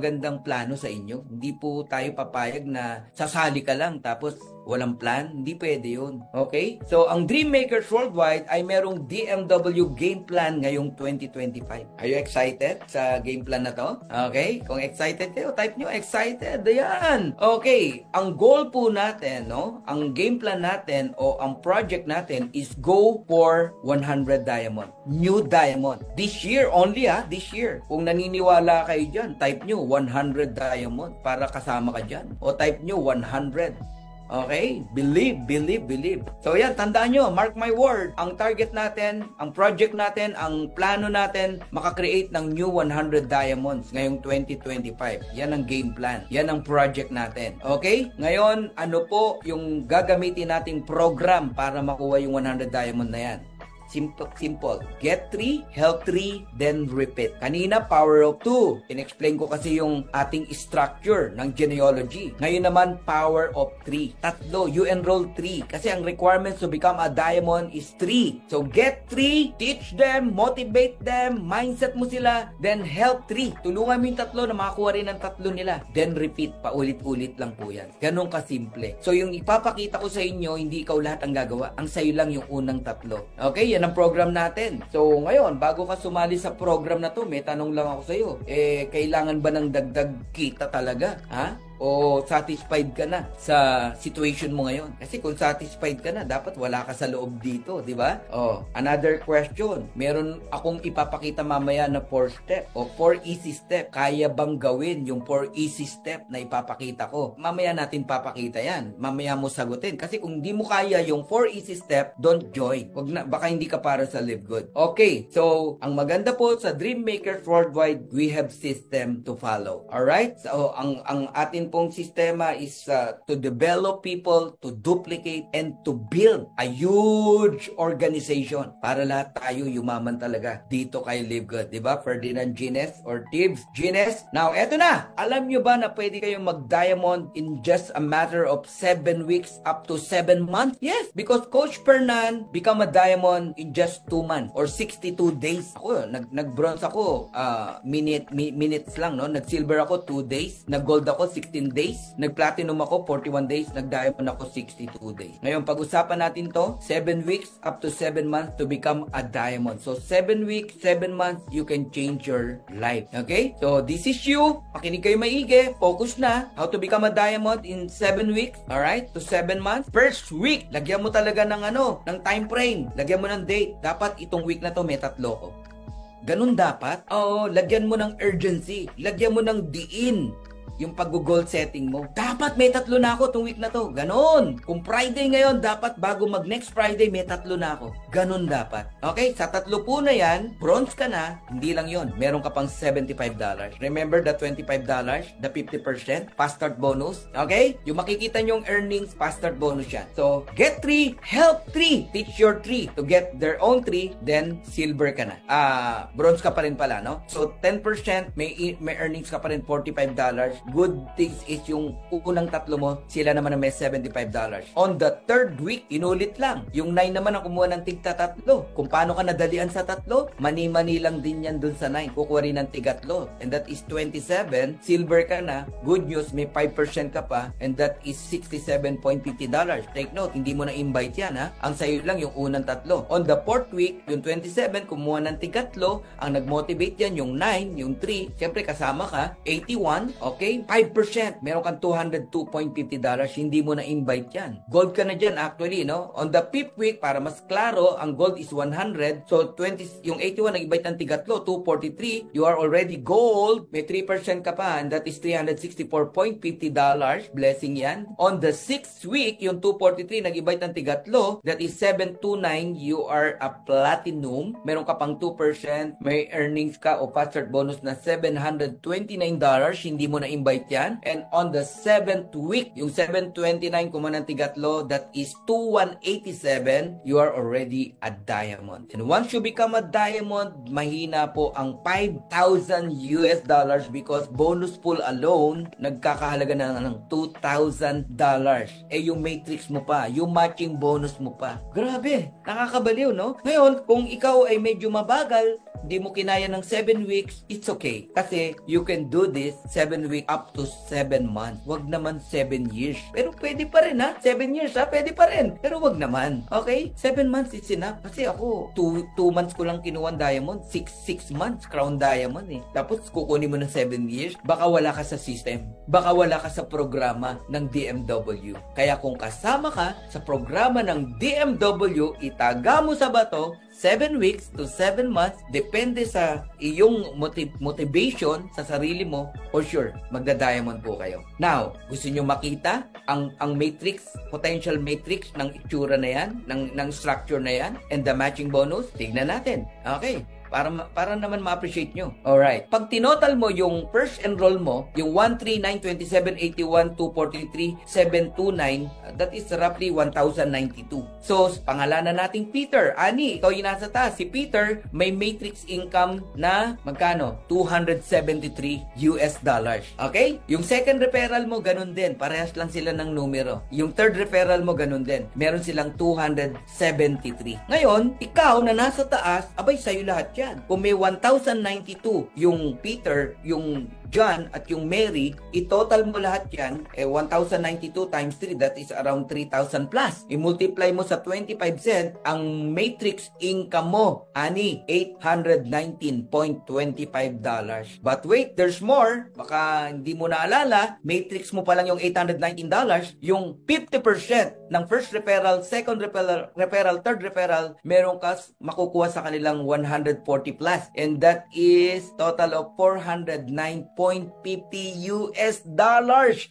magandang plano sa inyo. Hindi po tayo papayag na sasali ka lang tapos walang plan. Hindi pwede yun. Okay? So, ang Dream Makers Worldwide ay merong DMW game plan ngayong 2025. Are you excited sa game plan na to? Okay? Kung excited kayo, type nyo excited. Ayan. Okay. Ang goal po natin, no? Ang game plan natin o ang project natin is go for 100 diamond. New diamond. This year only, this year. Kung naniniwala kayo dyan, type nyo 100 diamond para kasama ka dyan. O type nyo 100. Okay? Believe, believe, believe. So yan, tandaan nyo, mark my word, ang target natin, ang project natin, ang plano natin, makakreate ng new 100 diamonds ngayong 2025. Yan ang game plan. Yan ang project natin. Okay? Ngayon, ano po yung gagamitin nating program para makuha yung 100 diamond na yan? Simple. Get 3, help 3, then repeat. Kanina, power of 2. In-explain ko kasi yung ating structure ng genealogy. Ngayon naman, power of 3. Tatlo, you enroll 3. Kasi ang requirements to become a diamond is 3. So, get 3, teach them, motivate them, mindset mo sila, then help 3. Tulungan mo yung tatlo na makakuha rin ng tatlo nila. Then repeat, paulit-ulit lang po yan. Ganun kasimple. So, yung ipapakita ko sa inyo, hindi ikaw lahat ang gagawa. Ang sayo lang yung unang tatlo. Okay? Yan ang program natin. So, ngayon, bago ka sumali sa program na to, may tanong lang ako sa iyo. Kailangan ba ng dagdag kita talaga? Ha? O satisfied ka na sa situation mo ngayon? Kasi kung satisfied ka na, dapat wala ka sa loob dito, di ba? Another question. Meron akong ipapakita mamaya na 4 step o 4 easy step. Kaya bang gawin yung 4 easy step na ipapakita ko? Mamaya natin papakita yan. Mamaya mo sagutin. Kasi kung di mo kaya yung 4 easy step, don't join. Wag na, baka hindi ka para sa Live Good. Okay, so ang maganda po sa Dream Makers Worldwide, we have system to follow. Alright? So ang atin pong sistema is to develop people, to duplicate, and to build a huge organization para lahat tayo yumaman talaga dito kay Live Good. Diba? Ferdinand Gines or Tibbs Gines. Now, eto na! Alam nyo ba na pwede kayong mag-diamond in just a matter of 7 weeks up to 7 months? Yes, because Coach Fernan become a diamond in just 2 months or 62 days. Ako, nag-bronze ako minutes lang, no? Nag-silver ako 2 days. Nag-gold ako 16 days. Nag-platinum ako 41 days. Nag-diamond ako 62 days. Ngayon, pag-usapan natin to, 7 weeks up to 7 months to become a diamond. So, 7 weeks, 7 months, you can change your life. Okay? So, this is you. Makinig kayo maigi. Focus na. How to become a diamond in 7 weeks. Alright? To 7 months. First week, lagyan mo talaga ng ng time frame. Lagyan mo ng date. Dapat itong week na to may 3 ko. Ganun dapat? Oo, lagyan mo ng urgency. Lagyan mo ng diin yung pag-goal setting mo. Dapat may 3 na ako itong week na to. Ganon. Kung Friday ngayon, dapat bago mag next Friday, may 3 na ako. Ganon dapat. Okay? Sa 3 po na yan, bronze ka na, hindi lang yon. Meron ka pang $75. Remember the $25? The 50% fast start bonus? Okay? Yung makikita nyong earnings, fast start bonus yan. So, get 3, help 3. Teach your 3 to get their own 3, then silver ka na. Bronze ka pa rin pala, no? So, 10%, may earnings ka pa rin $45. Good things is yung unang 3 mo, sila naman na may $75. On the 3rd week, inulit lang. Yung 9 naman ang kumuha ng tigta 3. Kung paano ka nadalian sa 3, mani-mani lang din yan dun sa 9. Kukuha rin ng tiga 3. And that is 27. Silver ka na. Good news, may 5% ka pa. And that is $67.50. Take note, hindi mo na-invite yan, ha? Ang sayo lang yung unang 3. On the 4th week, yung 27, kumuha ng tiga 3. Ang nag-motivate yan, yung 9, yung 3. Siyempre, kasama ka. 81, okay? 5%. Meron kang $202.50. Hindi mo na-invite yan. Gold ka na dyan actually, no? On the 5th week, para mas klaro, ang gold is 100. So, yung 81, nag-invite ng tigatlo, 243. You are already gold. May 3% ka pa, and that is $364.50. Blessing yan. On the 6th week, yung 243, nag-invite ng tigatlo, that is 729. You are a platinum. Meron ka pang 2%. May earnings ka o fast start bonus na $729. Hindi mo na-invite yan. And on the 7th week, yung 729 kumanang tigatlo, that is 2187, you are already a diamond. And once you become a diamond, mahina po ang $5,000 because bonus pool alone, nagkakahalaga na ng $2,000. Yung matrix mo pa, yung matching bonus mo pa. Grabe, nakakabaliw, no? Ngayon, kung ikaw ay medyo mabagal, hindi mo kinaya ng 7 weeks, it's okay. Kasi you can do this 7 weeks up to 7 months. Wag naman 7 years. Pero pwede pa rin ha. 7 years ha, pwede pa rin. Pero wag naman. Okay? 7 months is enough. Kasi ako, 2 months ko lang kinuha diamond. 6 months crown diamond eh. Tapos kukunin mo ng 7 years. Baka wala ka sa system. Baka wala ka sa programa ng DMW. Kaya kung kasama ka sa programa ng DMW, itaga mo sa bato 7 weeks to 7 months, depende sa iyong motivation sa sarili mo, for sure, magda-diamond po kayo. Now, gusto nyo makita ang matrix, potential matrix ng itsura na yan, ng structure na yan, and the matching bonus? Tignan natin. Okay. Para naman ma-appreciate nyo. Alright. Pag tinotal mo yung first enroll mo, yung 139, 27, 81, 243, 729, that is roughly 1,092. So, pangalanan nating Peter. Ani, ikaw yung nasa taas. Si Peter, may matrix income na magkano? $273. Okay? Yung second referral mo, ganun din. Parehas lang sila ng numero. Yung third referral mo, ganun din. Meron silang 273. Ngayon, ikaw na nasa taas, abay, sa'yo lahat yan. Kung may 1,092 yung Peter, yung John at yung Mary, i-total mo lahat yan, 1,092 times 3, that is around 3,000 plus. I-multiply mo sa 25 cent, ang matrix income mo, ani, $819.25. But wait, there's more. Baka hindi mo naalala, matrix mo pa lang yung $819, yung 50% ng first referral, second referral, third referral, meron ka makukuha sa kanilang 140 plus. And that is total of $409.50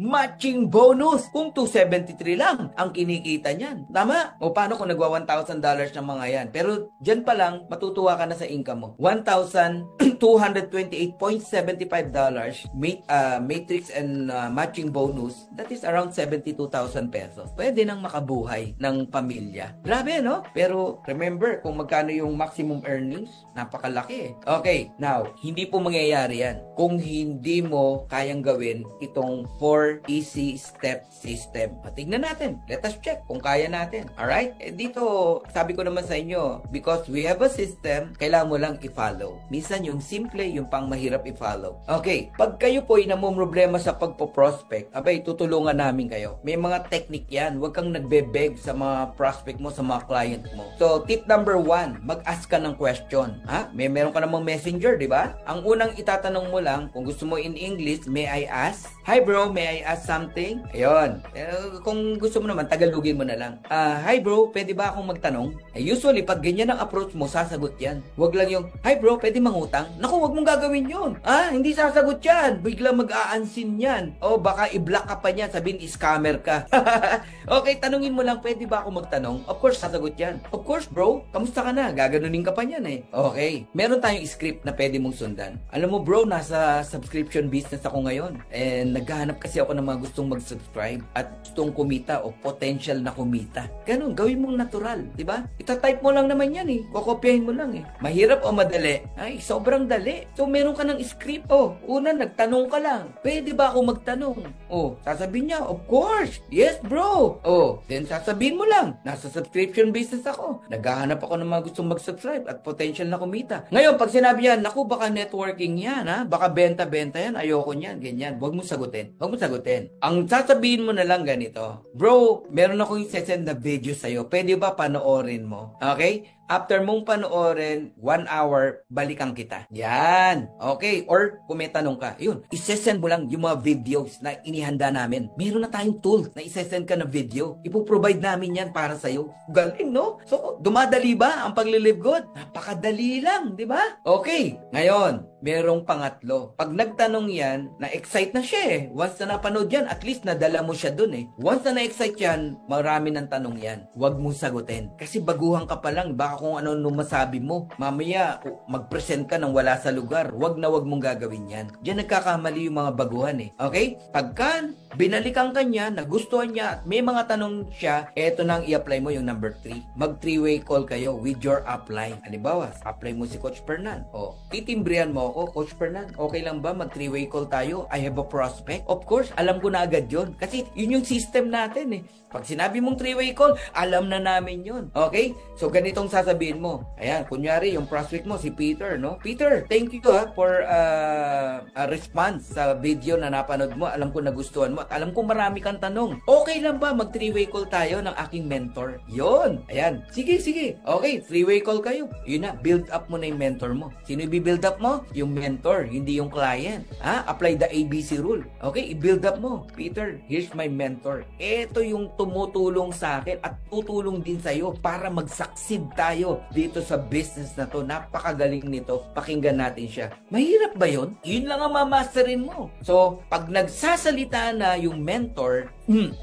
matching bonus kung 273 lang ang kinikita niyan. Tama? O paano kung nagwa $1,000 ng mga yan? Pero dyan pa lang, matutuwa ka na sa income mo. $1,228.75 matrix and matching bonus, that is around 72,000 pesos. Pwede nang makabuhay ng pamilya. Grabe, no? Pero remember, kung magkano yung maximum earnings, napakalaki. Okay, now, hindi po mangyayari yan kung hindi mo kayang gawin itong 4 easy step system. Tignan natin. Let us check kung kaya natin. Alright? Dito, sabi ko naman sa inyo, because we have a system, kailangan mo lang i-follow. Minsan yung simple, yung pang mahirap i-follow. Okay, pag kayo po ay namumroblema sa pagpo-prospect, abay, tutulungan namin kayo. May mga technique yan. Huwag kang nagbe-beg sa mga prospect mo, sa mga client mo. So, tip number 1, mag-ask ka ng question. Ha? Meron ka namang messenger, di ba? Ang unang itatanong mo lang, kung gusto mo in English, may I ask? Hi bro, may I ask something? Ayun. Kung gusto mo naman, Tagalogin mo na lang. Hi bro, pwede ba akong magtanong? Usually, pag ganyan ang approach mo, sasagot yan. Huwag lang yung, hi bro, pwede mangutang? Naku, huwag mong gagawin yun. Hindi sasagot yan. Biglang mag-aansin yan. O baka i-block ka pa niyan, sabihin, scammer ka. Okay, tanungin mo lang, pwede ba ako magtanong? Of course, sasagot yan. Of course bro, kamusta ka na? Gaganunin ka pa niyan eh. Okay, meron tayong script na pwede mong sundan. Alam mo bro, nasa subscription business ako ngayon. And naghahanap kasi ako ng mga gustong mag-subscribe at gustong kumita o potential na kumita. Ganun, gawin mong natural, di ba? Ita-type mo lang naman yan eh. Kokopyahin mo lang eh. Mahirap o madali? Ay, sobrang dali. So, meron ka ng script. Una, nagtanong ka lang. Pwede ba ako magtanong? Sasabihin niya, of course. Yes, bro. Then sasabihin mo lang, nasa subscription business ako. Naghahanap ako ng mga gustong mag-subscribe at potential na kumita. Ngayon, pag sinabi yan, naku, baka networking yan, ha? Baka benta-benta yan, ayoko niyan, ganyan. Huwag mo sagutin. Ang sasabihin mo na lang ganito, bro, meron akong isesend na video sa'yo. Pwede ba panoorin mo? Okay? After mong panoorin, 1 hour, balikan kita. Yan. Okay. Or, kung may tanong ka, yun, isesend mo lang yung mga videos na inihanda namin. Meron na tayong tool na isesend ka na video. Ipoprovide namin yan para sa'yo. Galing, no? So, dumadali ba ang paglilive good? Napakadali lang, di ba? Okay. Ngayon, merong pangatlo. Pag nagtanong yan, na-excite na siya eh. Once na napanood yan, at least nadala mo siya dun eh. Once na na-excite yan, marami ng tanong yan. Huwag mong sagutin. Kasi baguhan ka pa lang, baka kung ano masabi mo. Mamaya, mag-present ka ng wala sa lugar. Huwag na huwag mong gagawin yan. Diyan nagkakamali yung mga baguhan eh. Okay? Pagka binalikan ka niya, nagustuhan niya, at may mga tanong siya, eto nang i-apply mo yung number 3. Mag 3-way call kayo with your upline. Halimbawa, apply mo si Coach Fernan. Titimbrihan mo ako, Coach Fernan, okay lang ba mag 3-way call tayo? I have a prospect. Of course, alam ko na agad yun. Kasi yun yung system natin eh. Pag sinabi mong 3-way call, alam na namin yun. Okay? So, ganitong sasabihin sasabihin mo? Ayan, kunyari, yung prospect mo, si Peter, no? Peter, thank you for a response sa video na napanood mo. Alam ko nagustuhan mo at alam ko marami kang tanong. Okay lang ba mag 3-way call tayo ng aking mentor? Yun. Ayan. Sige, sige. Okay, 3-way call kayo. Yun na, build up mo na yung mentor mo. Sino i-build up mo? Yung mentor, hindi yung client. Apply the ABC rule. Okay, i-build up mo. Peter, here's my mentor. Ito yung tumutulong sa akin at tutulong din sa'yo para mag-succeed tayo dito sa business na to. Napakagaling nito. Pakinggan natin siya. Mahirap ba yun? Yun lang ang mamasterin mo. So, pag nagsasalita na yung mentor,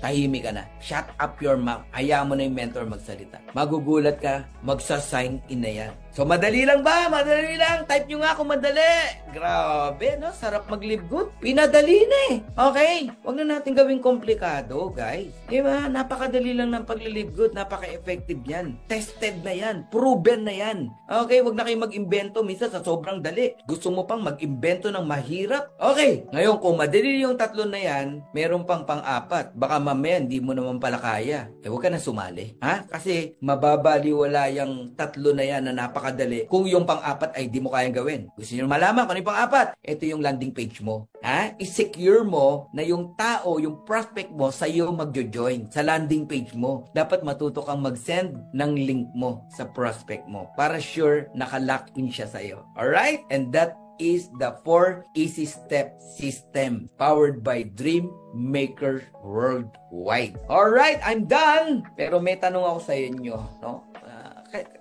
tahimik ka na. Shut up your mouth. Hayaan mo na yung mentor magsalita. Magugulat ka, magsasign in na yan. So, madali lang ba? Madali lang. Type nyo nga kung madali. Grabe, no? Sarap mag-live good. Pinadali na eh. Okay? Huwag na natin gawing komplikado, guys. Diba? Napakadali lang ng pag-live good. Napaka-effective yan. Tested na yan. Proven na yan. Okay? Huwag na kayo mag-imbento. Minsan sa sobrang dali. Gusto mo pang mag-imbento ng mahirap? Okay. Ngayon, kung madali yung tatlo na yan, meron pang pang-apat. Baka mamaya, hindi mo naman pala kaya. Huwag ka na sumali. Kasi mababaliwala yung tatlo na yan na napakadali kung yung pang-apat ay di mo kayang gawin. Gusto nyo malaman kung ano yung pang-apat? Ito yung landing page mo. I-secure mo na yung tao, yung prospect mo, sa'yo magjo-join sa landing page mo. Dapat matuto kang mag-send ng link mo sa prospect mo para sure nakalock in siya sa'yo. Alright? And that is the 4 easy step system powered by Dream Maker Worldwide. Alright, I'm done! Pero may tanong ako sa inyo, no?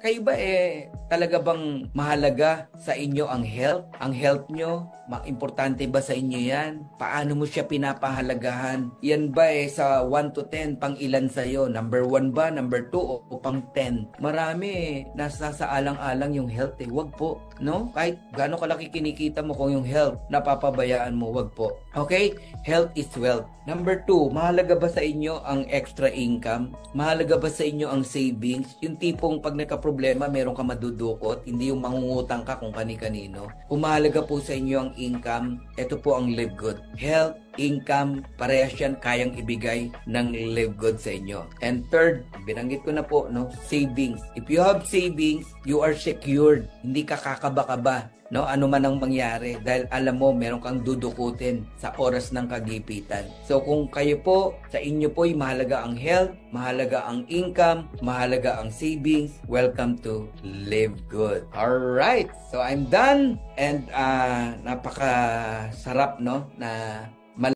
Kayo ba talaga bang mahalaga sa inyo ang health? Ang health nyo? Importante ba sa inyo yan? Paano mo siya pinapahalagahan? Yan ba sa 1 to 10, pang ilan sa'yo? Number 1 ba? Number 2 o pang 10? Marami, nasa alang-alang yung health Wag po, no? Kahit gaano kalaki kinikita mo kung yung health, napapabayaan mo, wag po. Okay? Health is wealth. Number 2, mahalaga ba sa inyo ang extra income? Mahalaga ba sa inyo ang savings? Yung tipong pag nagka-problema, meron ka madudukot, hindi yung mangungutang ka kung kani-kanino. Kung mahalaga po sa inyo ang income, ito po ang Live Good. Health, income, parehas yan kayang ibigay ng Live Good sa inyo. And third, binanggit ko na po, no? Savings. If you have savings, you are secured. Hindi ka kakaba-kaba, no? Ano man ang mangyari dahil alam mo meron kang dudukutin sa oras ng kagipitan. So kung kayo po, sa inyo po ay mahalaga ang health, mahalaga ang income, mahalaga ang savings, welcome to Live Good. Alright, so I'm done and napaka sarap, no, na